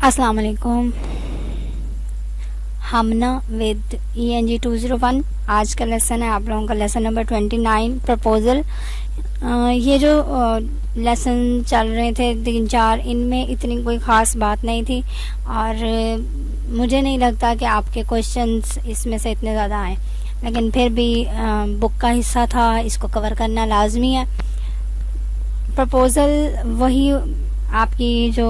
अस्सलाम वालेकुम। हमना with ENG 201। आज का लेसन है आप लोगों का लेसन नंबर 29 प्रपोज़ल। ये जो लेसन चल रहे थे 3-4, इनमें इतनी कोई ख़ास बात नहीं थी और मुझे नहीं लगता कि आपके क्वेश्चंस इसमें से इतने ज़्यादा आए, लेकिन फिर भी बुक का हिस्सा था, इसको कवर करना लाजमी है। प्रपोज़ल वही आपकी जो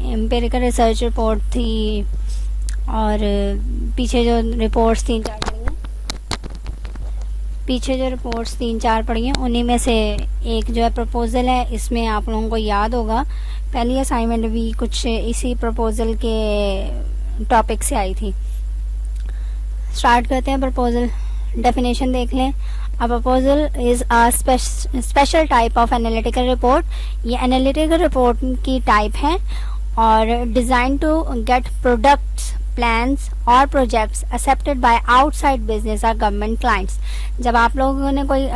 एम्पिरिकल रिसर्च रिपोर्ट थी और पीछे जो रिपोर्ट्स 3-4 पढ़ी हैं उन्हीं में से एक जो है प्रपोज़ल है। इसमें आप लोगों को याद होगा पहली असाइनमेंट भी कुछ इसी प्रपोज़ल के टॉपिक से आई थी। स्टार्ट करते हैं प्रपोज़ल। डेफिनेशन देख लें। A proposal is a special type of analytical report। ये analytical report की टाइप है और designed to get products, plans और projects accepted by outside business or government clients। जब आप लोगों ने कोई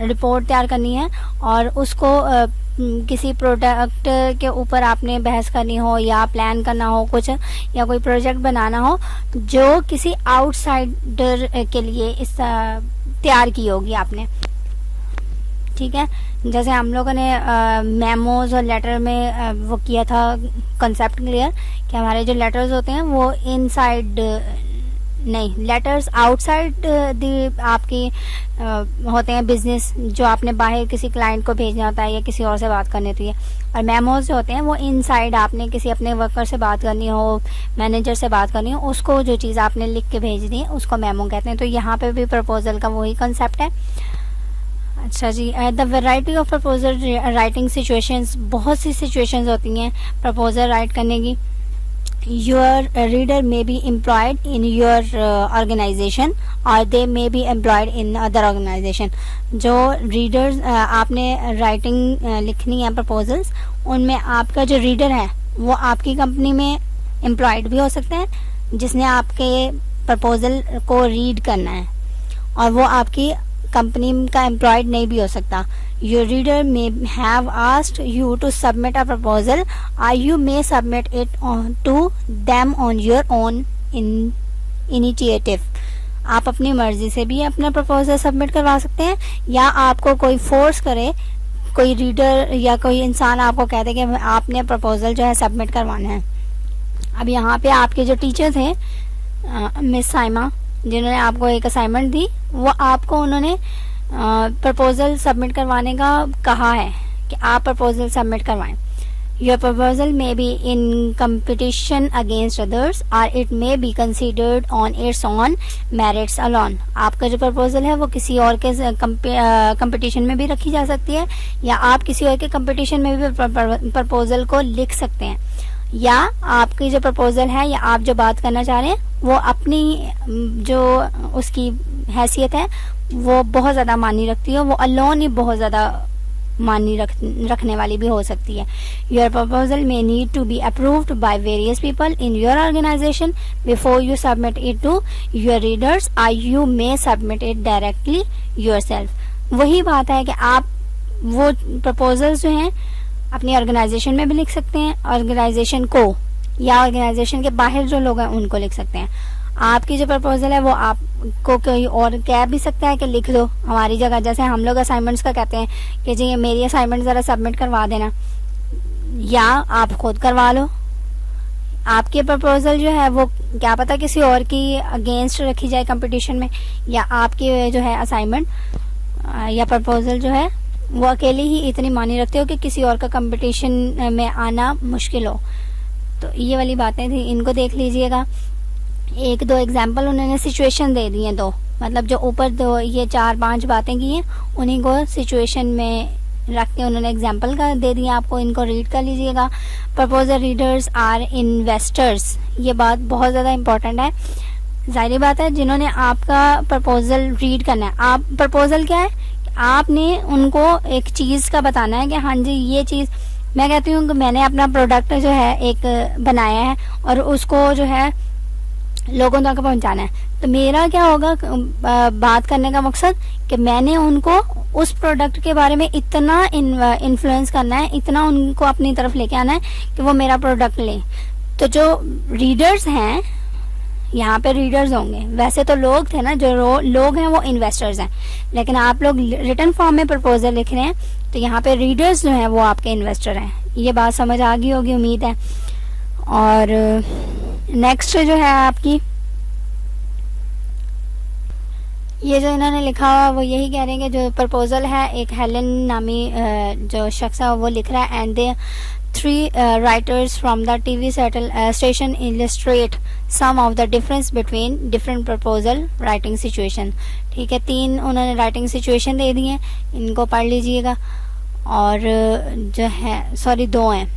रिपोर्ट तैयार करनी है और उसको किसी प्रोडक्ट के ऊपर आपने बहस करनी हो या प्लान करना हो कुछ, या कोई प्रोजेक्ट बनाना हो जो किसी आउटसाइडर के लिए इस तैयार की होगी आपने, ठीक है। जैसे हम लोगों ने मेमोज और लेटर में वो किया था कंसेप्ट क्लियर कि हमारे जो लेटर्स होते हैं वो इनसाइड नहीं, लेटर्स आउटसाइड दी आपकी होते हैं बिजनेस, जो आपने बाहर किसी क्लाइंट को भेजना होता है या किसी और से बात करनी होती है। और मेमोज जो होते हैं वो इनसाइड आपने किसी अपने वर्कर से बात करनी हो, मैनेजर से बात करनी हो, उसको जो चीज़ आपने लिख के भेज दी है उसको मेमो कहते हैं। तो यहाँ पे भी प्रपोजल का वही कंसेप्ट है। अच्छा जी, the variety of proposal writing situations, बहुत सी सिचुएशंस होती हैं प्रपोजल राइट करने की। Your reader may be employed in your organization or they may be employed in other organization। जो रीडर्स आपने राइटिंग लिखनी है प्रपोजल्स, उनमें आपका जो रीडर है वो आपकी कंपनी में एम्प्लॉयड भी हो सकते हैं जिसने आपके प्रपोजल को रीड करना है, और वो आपकी कंपनी का एम्प्लॉयड नहीं भी हो सकता। Your reader may have asked you to submit a proposal or you may submit it to them on your own initiative। आप अपनी मर्जी से भी अपना प्रपोजल सबमिट करवा सकते हैं, या आपको कोई फोर्स करे, कोई रीडर या कोई इंसान आपको कह दे कि आपने प्रपोजल जो है सबमिट करवाना है। अब यहाँ पे आपके जो टीचर थे मिस साइमा, जिन्होंने आपको एक असाइनमेंट दी, वो आपको उन्होंने प्रपोजल सबमिट करवाने का कहा है कि आप प्रपोजल सबमिट करवाएं। Your proposal may be in competition against others और it may be considered on its on merits alone. आपका जो प्रपोजल है वो किसी और के कंपटीशन में भी रखी जा सकती है, या आप किसी और के कंपटीशन में भी प्रपोजल को लिख सकते हैं, या आपकी जो प्रपोजल है या आप जो बात करना चाह रहे हैं वो अपनी जो उसकी हैसियत है वो बहुत ज़्यादा मानी रखती है, वो अलोन ही बहुत ज़्यादा मानी रखने वाली भी हो सकती है। Your proposal may need to be approved by various people in your organisation before you submit it to your readers और you may submit it directly yourself. वही बात है कि आप वो प्रपोजल्स जो हैं अपनी ऑर्गेनाइजेशन में भी लिख सकते हैं, ऑर्गेनाइजेशन को या ऑर्गेनाइजेशन के बाहर जो लोग हैं उनको लिख सकते हैं। आपकी जो प्रपोजल है वो आपको कोई और कह भी सकता है कि लिख लो हमारी जगह, जैसे हम लोग असाइनमेंट्स का कहते हैं कि जी मेरी असाइनमेंट ज़रा सबमिट करवा देना, या आप खुद करवा लो। आपकी प्रपोजल जो है वो क्या पता किसी और की अगेंस्ट रखी जाए कंपटीशन में, या आपकी जो है असाइनमेंट या प्रपोजल जो है वो अकेली ही इतनी मानी रखते हो कि किसी और का कंपटीशन में आना मुश्किल हो। तो ये वाली बातें थी, इनको देख लीजिएगा। 1-2 एग्जाम्पल उन्होंने सिचुएशन दे दी हैं, दो मतलब जो ऊपर दो ये 4-5 बातें की हैं उन्हीं को सिचुएशन में रख के उन्होंने एग्जाम्पल का दे दिया आपको, इनको रीड कर लीजिएगा। प्रपोजल रीडर्स आर इन्वेस्टर्स, ये बात बहुत ज़्यादा इंपॉर्टेंट है। जाहिर बात है जिन्होंने आपका प्रपोजल रीड करना है, आप प्रपोजल क्या है, आपने उनको एक चीज़ का बताना है कि हाँ जी ये चीज़, मैं कहती हूँ कि मैंने अपना प्रोडक्ट जो है एक बनाया है और उसको जो है लोगों तक पहुंचाना है। तो मेरा क्या होगा बात करने का मकसद कि मैंने उनको उस प्रोडक्ट के बारे में इतना इन्फ्लुएंस करना है, इतना उनको अपनी तरफ लेके आना है कि वो मेरा प्रोडक्ट लें। तो जो रीडर्स हैं, यहाँ पे रीडर्स होंगे, वैसे तो लोग थे ना, जो लोग हैं वो इन्वेस्टर्स हैं, लेकिन आप लोग रिटन फॉर्म में प्रपोजल लिख रहे हैं, तो यहाँ पे रीडर्स जो हैं वो आपके इन्वेस्टर हैं। ये बात समझ आ गई होगी उम्मीद है। और नेक्स्ट जो है आपकी, ये जो इन्होंने लिखा हुआ वो यही कह रहे हैं कि जो प्रपोजल है, एक हेलन नामी जो शख्स है वो लिख रहा है, and they 3 writers from the TV station illustrate some of the difference between different proposal writing situation। ठीक है, 3 उन्होंने राइटिंग सिचुएशन दे दी हैं, इनको पढ़ लीजिएगा। और जो है 2 हैं।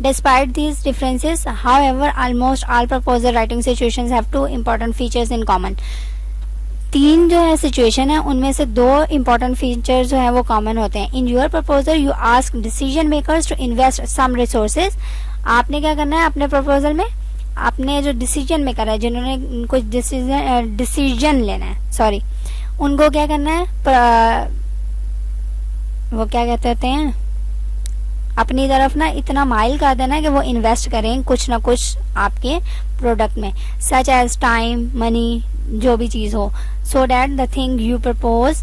Despite these differences, however, almost all proposal writing situations have 2 important features in common। 3 जो है सिचुएशन है, उनमें से 2 इंपॉर्टेंट फीचर जो है वो कॉमन होते हैं। In your proposal you ask decision makers to invest some resources. आपने क्या करना है अपने प्रपोजल में, आपने जो डिसीजन मेकर है, जिन्होंने कुछ डिसीजन लेना है, उनको क्या करना है, वो क्या कहते होते हैं, अपनी तरफ ना इतना माइल कर देना है कि वो इन्वेस्ट करें कुछ ना कुछ आपके प्रोडक्ट में, सच एज टाइम, मनी, जो भी चीज़ हो, so that the thing you propose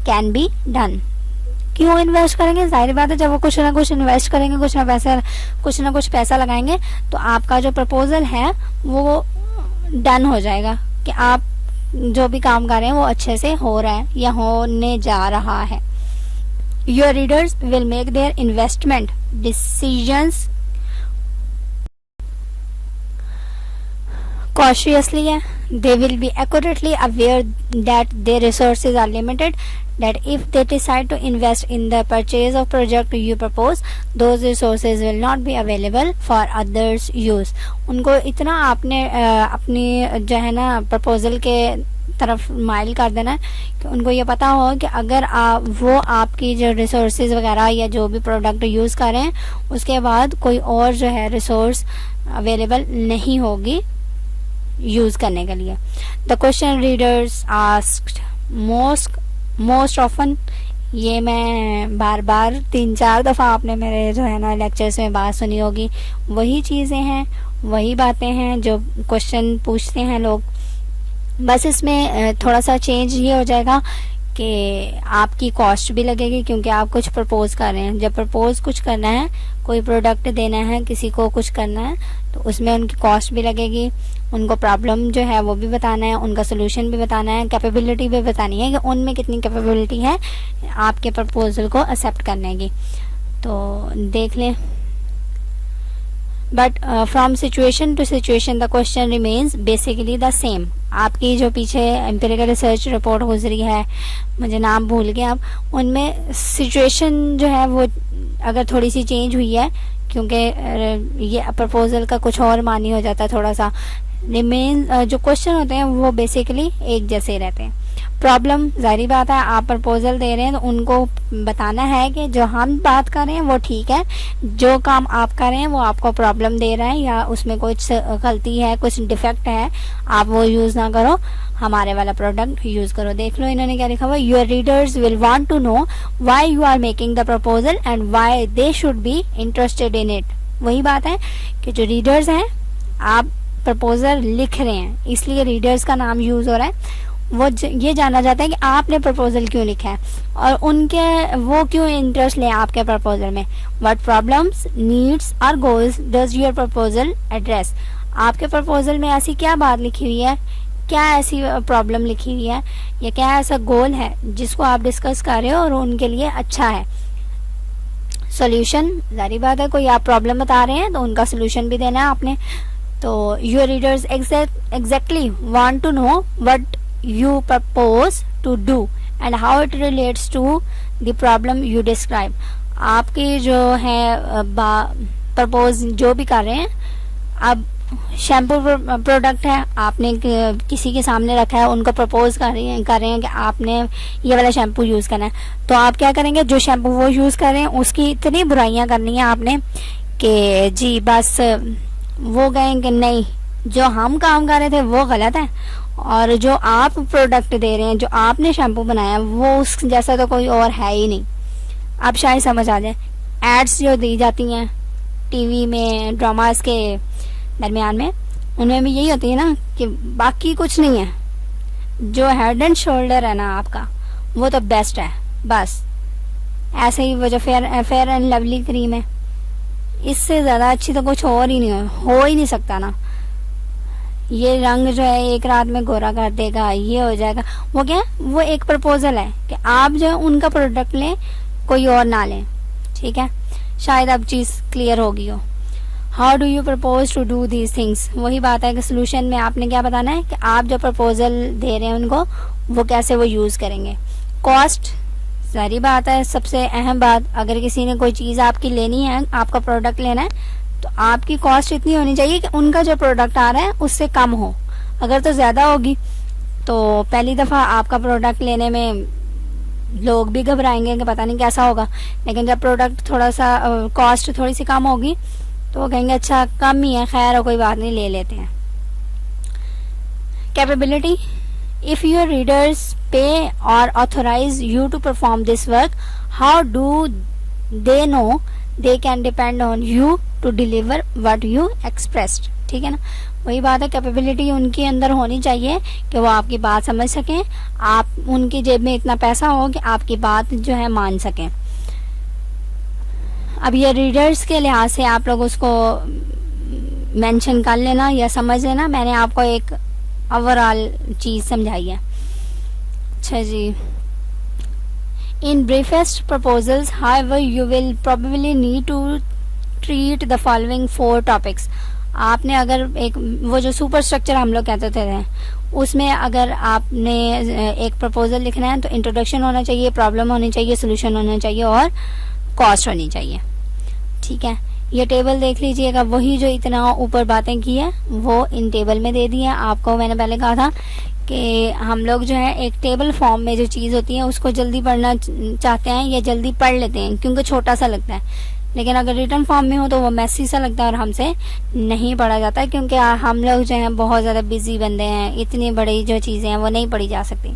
can be done. क्यों इन्वेस्ट करेंगे? जाहिर बात है, जब वो कुछ ना कुछ इन्वेस्ट करेंगे, कुछ ना कुछ पैसा लगाएंगे, तो आपका जो प्रपोजल है वो डन हो जाएगा कि आप जो भी काम कर रहे हैं वो अच्छे से हो रहा है या होने जा रहा है। Your readers will make their investment decisions cautiously. They will be accurately aware that their resources are limited, that if they decide to invest in the purchase of project you propose, those resources will not be available for others use। उनको इतना आपने अपनी जो है ना proposal के तरफ mile कर देना है कि उनको ये पता हो कि अगर वो आपकी जो रिसोर्सेज वगैरह या जो भी प्रोडक्ट यूज़ कर रहे हैं उसके बाद कोई और जो है रिसोर्स अवेलेबल नहीं होगी यूज़ करने के लिए। The question readers asked most often, ये मैं बार बार 3-4 दफ़ा आपने मेरे जो है ना लेक्चर्स में बात सुनी होगी, वही चीज़ें हैं, वही बातें हैं जो क्वेश्चन पूछते हैं लोग। बस इसमें थोड़ा सा चेंज ये हो जाएगा कि आपकी कॉस्ट भी लगेगी, क्योंकि आप कुछ प्रपोज कर रहे हैं। जब प्रपोज कुछ करना है, कोई प्रोडक्ट देना है, किसी को कुछ करना है, तो उसमें उनकी कॉस्ट भी लगेगी, उनको प्रॉब्लम जो है वो भी बताना है, उनका सोल्यूशन भी बताना है, कैपेबिलिटी भी बतानी है कि उनमें कितनी कैपेबिलिटी है आपके प्रपोजल को एक्सेप्ट करने की। तो देख लें। But from situation to situation the question remains basically the same. आपकी जो पीछे एम्पिरिकल रिसर्च रिपोर्ट गुजरी है, मुझे नाम भूल गए आप, उनमें सिचुएशन जो है वो अगर थोड़ी सी चेंज हुई है, क्योंकि ये प्रपोजल का कुछ और मानी हो जाता है थोड़ा सा, रिमेन जो क्वेश्चन होते हैं वो बेसिकली एक जैसे रहते हैं। प्रॉब्लम, जाहिर बात है, आप प्रपोजल दे रहे हैं तो उनको बताना है कि जो हम बात कर रहे हैं वो ठीक है, जो काम आप कर रहे हैं वो आपको प्रॉब्लम दे रहा है या उसमें कुछ गलती है, कुछ डिफेक्ट है, आप वो यूज़ ना करो, हमारे वाला प्रोडक्ट यूज़ करो। देख लो इन्होंने क्या लिखा हुआ, your readers will want to know why you are making the proposal and why they should be interested in it. वही बात है कि जो रीडर्स हैं, आप प्रपोजल लिख रहे हैं इसलिए रीडर्स का नाम यूज़ हो रहा है, वो ये जानना चाहते हैं कि आपने प्रपोजल क्यों लिखा है और उनके वो क्यों इंटरेस्ट ले आपके प्रपोजल में। व्हाट प्रॉब्लम्स, नीड्स और goals does your proposal address. आपके प्रपोजल में ऐसी क्या बात लिखी हुई है, क्या ऐसी प्रॉब्लम लिखी हुई है या क्या ऐसा गोल है जिसको आप डिस्कस कर रहे हो और उनके लिए अच्छा है। सोल्यूशन, जारी बात है, कोई आप प्रॉब्लम बता रहे हैं तो उनका सोल्यूशन भी देना है आपने। तो your readers exactly want to know what you propose to do and how it relates to the problem you describe। आपकी जो है प्रपोज जो भी कर रहे हैं, अब शैम्पू प्रोडक्ट है, आपने किसी के सामने रखा है, उनको प्रपोज कर रहे हैं कि आपने ये वाला शैम्पू यूज़ करना है, तो आप क्या करेंगे, जो शैम्पू वो यूज़ कर रहे हैं उसकी इतनी बुराइयां करनी है आपने कि जी बस वो कहेंगे नहीं, जो हम काम कर रहे थे वो गलत है और जो आप प्रोडक्ट दे रहे हैं, जो आपने शैम्पू बनाया वो उस जैसा तो कोई और है ही नहीं। आप शायद समझ आ जाए। एड्स जो दी जाती हैं टीवी में, ड्रामास के, दरमियान में, उनमें भी यही होती है ना कि बाकी कुछ नहीं है, जो हेड एंड शोल्डर है ना आपका वो तो बेस्ट है बस। ऐसे ही वो जो फेयर एंड लवली क्रीम है, इससे ज़्यादा अच्छी तो कुछ और ही नहीं हो ही नहीं सकता ना। ये रंग जो है एक रात में गोरा कर देगा, ये हो जाएगा। वो क्या है, वो एक प्रपोजल है कि आप जो है उनका प्रोडक्ट लें, कोई और ना लें। ठीक है, शायद अब चीज़ क्लियर होगी हो। How do you propose to do these things, वही बात है कि सोल्यूशन में आपने क्या बताना है कि आप जो प्रपोजल दे रहे हैं उनको वो कैसे वो यूज़ करेंगे। कॉस्ट, सारी बात है, सबसे अहम बात, अगर किसी ने कोई चीज़ आपकी लेनी है, आपका प्रोडक्ट लेना है, तो आपकी कॉस्ट इतनी होनी चाहिए कि उनका जो प्रोडक्ट आ रहा है उससे कम हो। अगर तो ज़्यादा होगी तो पहली दफ़ा आपका प्रोडक्ट लेने में लोग भी घबराएंगे कि पता नहीं कैसा होगा, लेकिन जब प्रोडक्ट थोड़ा सा कॉस्ट थोड़ी सी कम होगी तो वो कहेंगे अच्छा कम ही है, खैर कोई बात नहीं, ले लेते हैं। कैपेबिलिटी, इफ़ योर रीडर्स पे और authorize you to perform this work, how do they know they can depend on you to deliver what you expressed. ठीक है ना, वही बात है, कैपेबिलिटी उनके अंदर होनी चाहिए कि वो आपकी बात समझ सकें, आप उनकी जेब में इतना पैसा हो कि आपकी बात जो है मान सकें। अब ये रीडर्स के लिहाज से आप लोग उसको मेंशन कर लेना या समझ लेना, मैंने आपको एक ओवरऑल चीज़ समझाई है। अच्छा जी, in briefest proposals however you will probably need to treat the following 4 topics। आपने अगर एक वो जो सुपर स्ट्रक्चर हम लोग कहते थे उसमें अगर आपने एक प्रपोजल लिखना है तो इंट्रोडक्शन होना चाहिए, प्रॉब्लम होनी चाहिए, सोल्यूशन होना चाहिए और कॉस्ट होनी चाहिए। ठीक है, ये टेबल देख लीजिएगा, वही जो इतना ऊपर बातें की है वो इन टेबल में दे दी है। आपको मैंने पहले कहा था कि हम लोग जो है एक टेबल फॉर्म में जो चीज़ होती है उसको जल्दी पढ़ना चाहते हैं या जल्दी पढ़ लेते हैं क्योंकि छोटा सा लगता है, लेकिन अगर रिटर्न फॉर्म में हो तो वो मैसी सा लगता है और हमसे नहीं पढ़ा जाता है क्योंकि हम लोग जो हैं बहुत ज़्यादा बिजी बंदे हैं, इतनी बड़ी जो चीज़ें हैं वो नहीं पढ़ी जा सकती।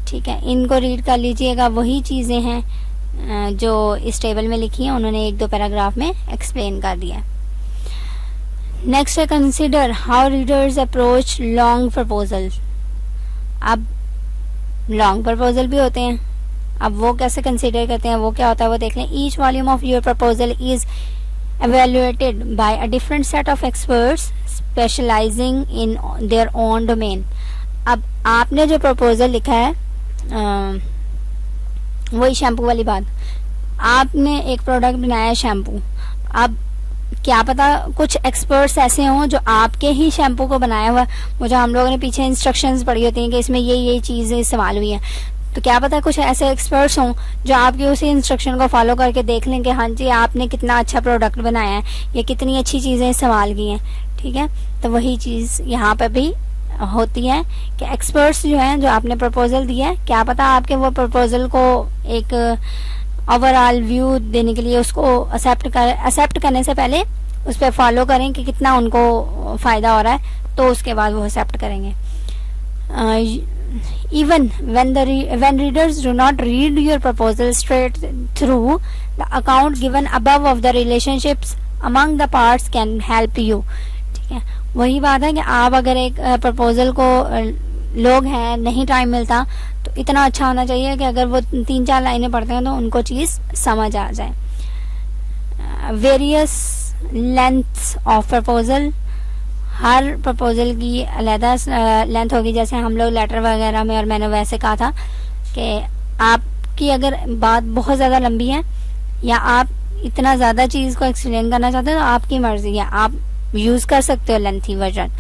ठीक है, इनको रीड कर लीजिएगा, वही चीज़ें हैं जो इस टेबल में लिखी हैं, उन्होंने 1-2 पैराग्राफ में एक्सप्लेन कर दिया। नेक्स्ट है consider how readers approach long proposals. अब लॉन्ग प्रपोजल भी होते हैं, अब वो कैसे कंसीडर करते हैं, वो क्या होता है वो देख लें। Each volume of your proposal is evaluated by a different set of experts specializing in their own domain। अब आपने जो प्रपोजल लिखा है वही शैम्पू वाली बात, आपने एक प्रोडक्ट बनाया है शैम्पू, अब क्या पता कुछ एक्सपर्ट्स ऐसे हों जो आपके ही शैम्पू को बनाया हुआ, वो जो हम लोगों ने पीछे इंस्ट्रक्शंस पढ़ी होती हैं कि इसमें ये चीज़ें इस्तेमाल हुई हैं, तो क्या पता कुछ ऐसे एक्सपर्ट्स हों जो आपकी उसी इंस्ट्रक्शन को फॉलो करके देख लें कि हाँ जी आपने कितना अच्छा प्रोडक्ट बनाया है या कितनी अच्छी चीज़ें इस्तेमाल की हैं। ठीक है, तो वही चीज़ यहाँ पर भी होती है कि एक्सपर्ट्स जो हैं जो आपने प्रपोजल दिया है, क्या पता आपके वो प्रपोजल को एक ओवरऑल व्यू देने के लिए उसको एक्सेप्ट करने से पहले उस पर फॉलो करें कि कितना उनको फ़ायदा हो रहा है, तो उसके बाद वो एक्सेप्ट करेंगे। Even when readers do not read your proposal straight through, the account given above of the relationships among the parts can help you। ठीक है, वही बात है कि आप अगर एक प्रपोजल को लोग हैं नहीं टाइम मिलता तो इतना अच्छा होना चाहिए कि अगर वो 3-4 लाइनें पढ़ते हैं तो उनको चीज़ समझ आ जाए। Various lengths of proposal, her proposal की अलहदा लेंथ होगी, जैसे हम लोग लेटर वगैरह में, और मैंने वैसे कहा था कि आपकी अगर बात बहुत ज़्यादा लंबी है या आप इतना ज़्यादा चीज़ को एक्सप्लेन करना चाहते हो तो आपकी मर्ज़ी है, आप यूज़ कर सकते हो लेंथी वर्जन,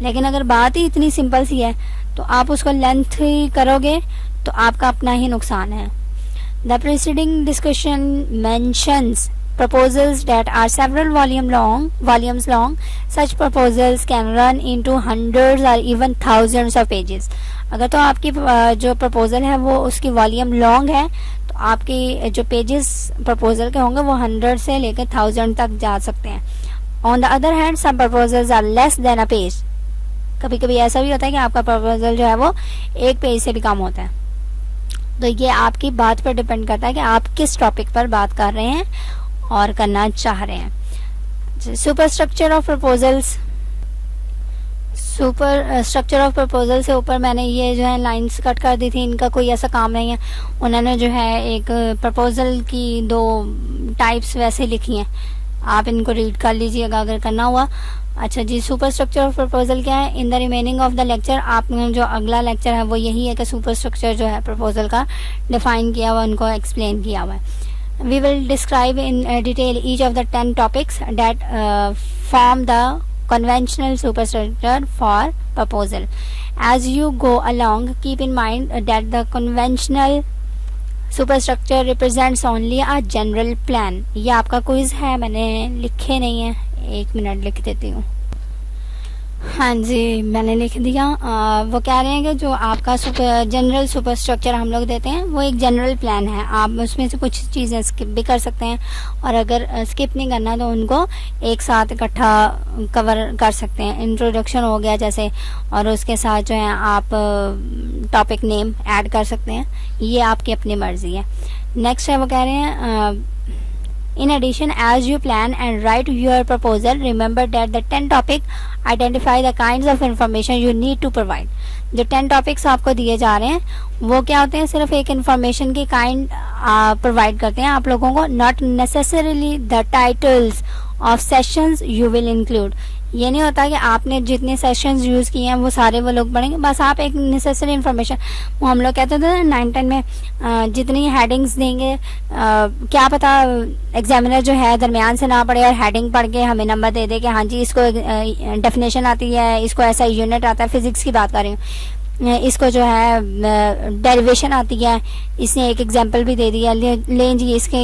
लेकिन अगर बात ही इतनी सिंपल सी है तो आप उसको लेंथ ही करोगे तो आपका अपना ही नुकसान है। The preceding discussion mentions proposals that are several volumes long। Such proposals can run into hundreds or even thousands of pages। अगर तो आपकी जो प्रपोजल है वो उसकी वॉल्यूम लॉन्ग है तो आपकी जो पेजेस प्रपोजल के होंगे वो 100 से लेकर 1000 तक जा सकते हैं। On the other hand some proposals are less than a page. कभी कभी ऐसा भी होता है कि आपका प्रपोजल जो है वो 1 पेज से भी कम होता है। तो ये आपकी बात पर डिपेंड करता है कि आप किस टॉपिक पर बात कर रहे हैं और करना चाह रहे हैं। Super structure of proposals, super structure of proposal से ऊपर मैंने ये जो है लाइंस कट कर दी थी, इनका कोई ऐसा काम नहीं है। उन्होंने जो है एक प्रपोजल की 2 टाइप्स वैसे लिखी हैं, आप इनको रीड कर लीजिएगा अगर करना हुआ। अच्छा जी, सुपर स्ट्रक्चर ऑफ प्रपोजल क्या है? In the remaining of the lecture, आपने जो अगला लेक्चर है वो यही है कि सुपर स्ट्रक्चर जो है प्रपोजल का डिफाइन किया हुआ, उनको एक्सप्लेन किया हुआ है। We will describe in detail each of the 10 topics that form the conventional superstructure for proposal. As you go along, keep in mind that the conventional superstructure represents only a general plan. ये आपका quiz है, मैंने लिखे नहीं है, 1 minute लिख देती हूँ। हाँ जी, मैंने लिख दिया। वो कह रहे हैं कि जो आपका जनरल सुपर स्ट्रक्चर हम लोग देते हैं वो एक जनरल प्लान है, आप उसमें से कुछ चीज़ें स्किप भी कर सकते हैं, और अगर स्किप नहीं करना तो उनको एक साथ इकट्ठा कवर कर सकते हैं। इंट्रोडक्शन हो गया जैसे, और उसके साथ जो है आप टॉपिक नेम ऐड कर सकते हैं, ये आपकी अपनी मर्जी है। नेक्स्ट है, वो कह रहे हैं In addition, as you plan and write your proposal, remember that the 10 topic identify the kinds of information you need to provide. जो 10 टॉपिक्स आपको दिए जा रहे हैं वो क्या होते हैं? सिर्फ एक इंफॉर्मेशन की काइंड प्रोवाइड करते हैं आप लोगों को, not necessarily the titles of sessions you will include. ये नहीं होता कि आपने जितने सेशंस यूज़ किए हैं वो सारे वो लोग पढ़ेंगे, बस आप एक नेसेसरी इन्फॉर्मेशन, वो हम लोग कहते थे 9-10 में जितनी हेडिंग्स देंगे, क्या पता एग्जामिनर जो है दरमियान से ना पढ़े और हेडिंग पढ़ के हमें नंबर दे दे कि हाँ जी इसको डेफिनेशन आती है, इसको ऐसा यूनिट आता है, फिजिक्स की बात कर रही हूँ, इसको जो है डेरिवेशन आती है, इसने एक एग्जांपल भी दे दिया, लें जी इसके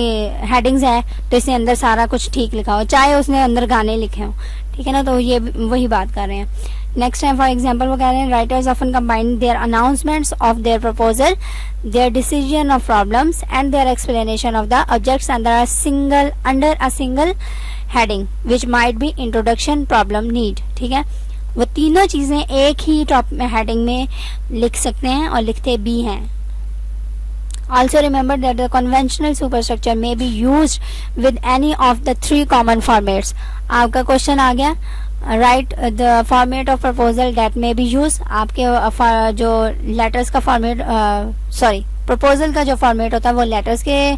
हेडिंग्स है तो इसने अंदर सारा कुछ ठीक लिखा हो, चाहे उसने अंदर गाने लिखे हों, ठीक है ना। तो ये वही बात कर रहे हैं। नेक्स्ट है, फॉर एग्जांपल वो कह रहे हैं writers often combine their announcements of their proposal, their decision of problems and their explanation of the objects under a single heading which might be introduction, problem, need. ठीक है, वो तीनों चीजें एक ही टॉप में हेडिंग में लिख सकते हैं और लिखते भी हैं। Also remember that the conventional superstructure may be used with any of the 3 common formats. आपका क्वेश्चन आ गया, write the format of proposal that may be used. आपके जो लेटर्स का फॉर्मेट, प्रपोजल का जो फॉर्मेट होता है वो लेटर्स के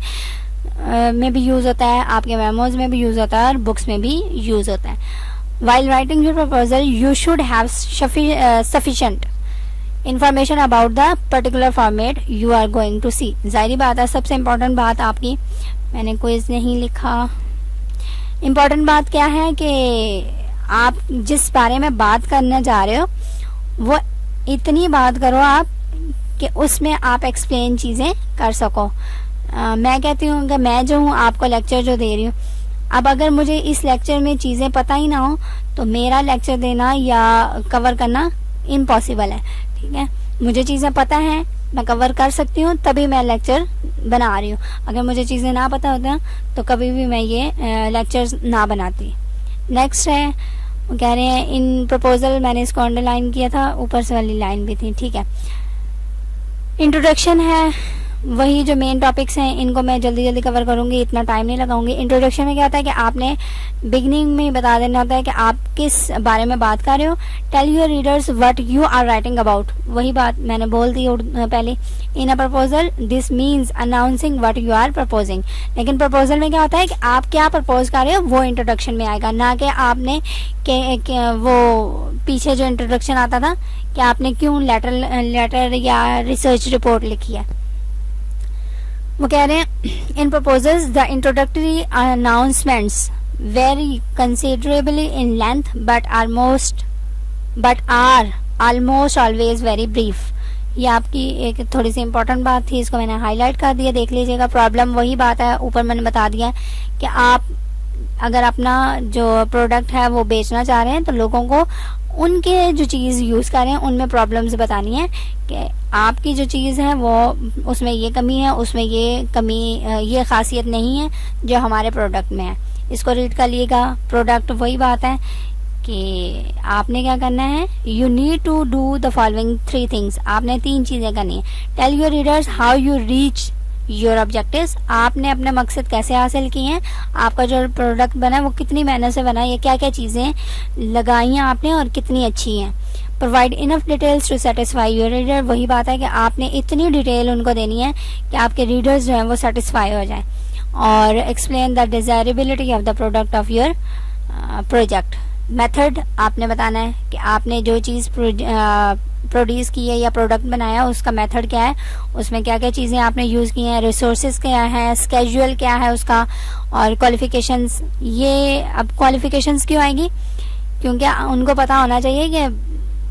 में भी यूज होता है, आपके मेमोज में भी यूज होता है और बुक्स में भी यूज होता है। While writing your proposal, you should have sufficient information about the particular format you are going to see. जाहिर बात है, सबसे इम्पोर्टेंट बात आपकी, मैंने क्विज नहीं लिखा, इम्पोर्टेंट बात क्या है कि आप जिस बारे में बात करने जा रहे हो वो इतनी बात करो आप कि उसमें आप एक्सप्लेन चीज़ें कर सको। मैं कहती हूँ कि मैं जो हूँ आपको लेक्चर जो दे रही हूँ, अब अगर मुझे इस लेक्चर में चीज़ें पता ही ना हो तो मेरा लेक्चर देना या कवर करना इम्पॉसिबल है। ठीक है, मुझे चीज़ें पता हैं, मैं कवर कर सकती हूँ, तभी मैं लेक्चर बना रही हूँ। अगर मुझे चीज़ें ना पता होता तो कभी भी मैं ये लेक्चर्स ना बनाती। नेक्स्ट है, वो कह रहे हैं इन प्रपोजल, मैंने इसको अंडरलाइन किया था, ऊपर से वाली लाइन भी थी। ठीक है, इंट्रोडक्शन है, वही जो मेन टॉपिक्स हैं इनको मैं जल्दी जल्दी कवर करूंगी, इतना टाइम नहीं लगाऊंगी। इंट्रोडक्शन में क्या होता है कि आपने बिगनिंग में बता देना होता है कि आप किस बारे में बात कर रहे हो। Tell your readers what you are writing about, वही बात मैंने बोल दी पहले। In a proposal this means announcing what you are proposing. लेकिन प्रपोजल में क्या होता है कि आप क्या प्रपोज कर रहे हो वो इंट्रोडक्शन में आएगा, ना कि आपने वो पीछे जो इंट्रोडक्शन आता था कि आपने क्यों लेटर या रिसर्च रिपोर्ट लिखी है। वो कह रहे हैं in proposals the introductory announcements vary considerably in length but are almost always very brief. ये आपकी एक थोड़ी सी इंपॉर्टेंट बात थी, इसको मैंने हाईलाइट कर दिया, देख लीजिएगा। प्रॉब्लम वही बात है, ऊपर मैंने बता दिया कि आप अगर अपना जो प्रोडक्ट है वो बेचना चाह रहे हैं तो लोगों को उनके जो चीज़ यूज़ कर रहे हैं उनमें प्रॉब्लम्स बतानी है कि आपकी जो चीज़ है वो उसमें ये कमी है, उसमें ये कमी, ये खासियत नहीं है जो हमारे प्रोडक्ट में है। इसको रीड कर लिएगा। प्रोडक्ट वही बात है कि आपने क्या करना है, you need to do the following 3 things. आपने 3 चीज़ें करनी है। Tell your readers how you reach your objectives, आपने अपने मकसद कैसे हासिल किए हैं, आपका जो प्रोडक्ट बना है वो कितनी मेहनत से बना है, ये क्या क्या चीज़ें लगाई हैं आपने और कितनी अच्छी हैं। Provide enough details to satisfy your reader, वही बात है कि आपने इतनी डिटेल उनको देनी है कि आपके रीडर्स जो हैं वो सेटिस्फाई हो जाएं। और explain the desirability of the product of your project. Method आपने बताना है कि आपने जो चीज़ प्रोड्यूस की है या प्रोडक्ट बनाया उसका मेथड क्या है, उसमें क्या क्या चीज़ें आपने यूज़ की हैं, रिसोर्सेज क्या है, स्केड्यूल क्या है उसका, और क्वालिफिकेशंस। ये अब क्वालिफिकेशंस क्यों आएगी, क्योंकि उनको पता होना चाहिए कि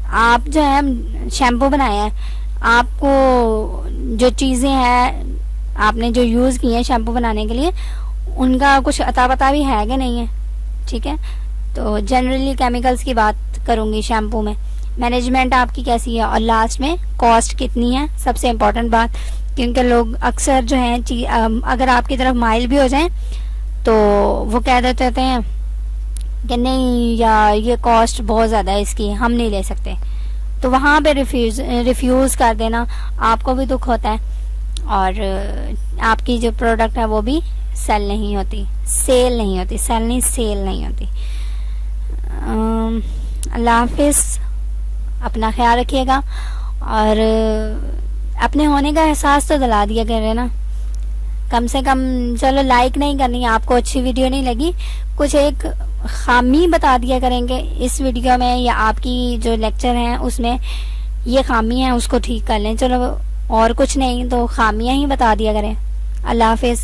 आप जो है शैम्पू बनाया है, आपको जो चीज़ें हैं आपने जो यूज़ की हैं शैम्पू बनाने के लिए उनका कुछ अता पता भी है कि नहीं है। ठीक है, तो जनरली केमिकल्स की बात करूँगी शैम्पू में। मैनेजमेंट आपकी कैसी है, और लास्ट में कॉस्ट कितनी है, सबसे इम्पोर्टेंट बात, क्योंकि लोग अक्सर जो हैं अगर आपकी तरफ माइल भी हो जाएं तो वो कह देते हैं कि नहीं या ये कॉस्ट बहुत ज़्यादा है इसकी, हम नहीं ले सकते, तो वहाँ पे रिफ्यूज़ कर देना, आपको भी दुख होता है और आपकी जो प्रोडक्ट है वो भी सेल नहीं होती, सेल नहीं होती, सेल नहीं सेल नहीं होती। अल्लाह हाफिज़, अपना ख्याल रखिएगा और अपने होने का एहसास तो दिला दिया करें ना, कम से कम। चलो लाइक नहीं करनी, आपको अच्छी वीडियो नहीं लगी, कुछ एक खामी बता दिया करेंगे इस वीडियो में या आपकी जो लेक्चर हैं उसमें ये खामी है उसको ठीक कर लें, चलो और कुछ नहीं तो खामियां ही बता दिया करें। अल्लाह हाफिज़।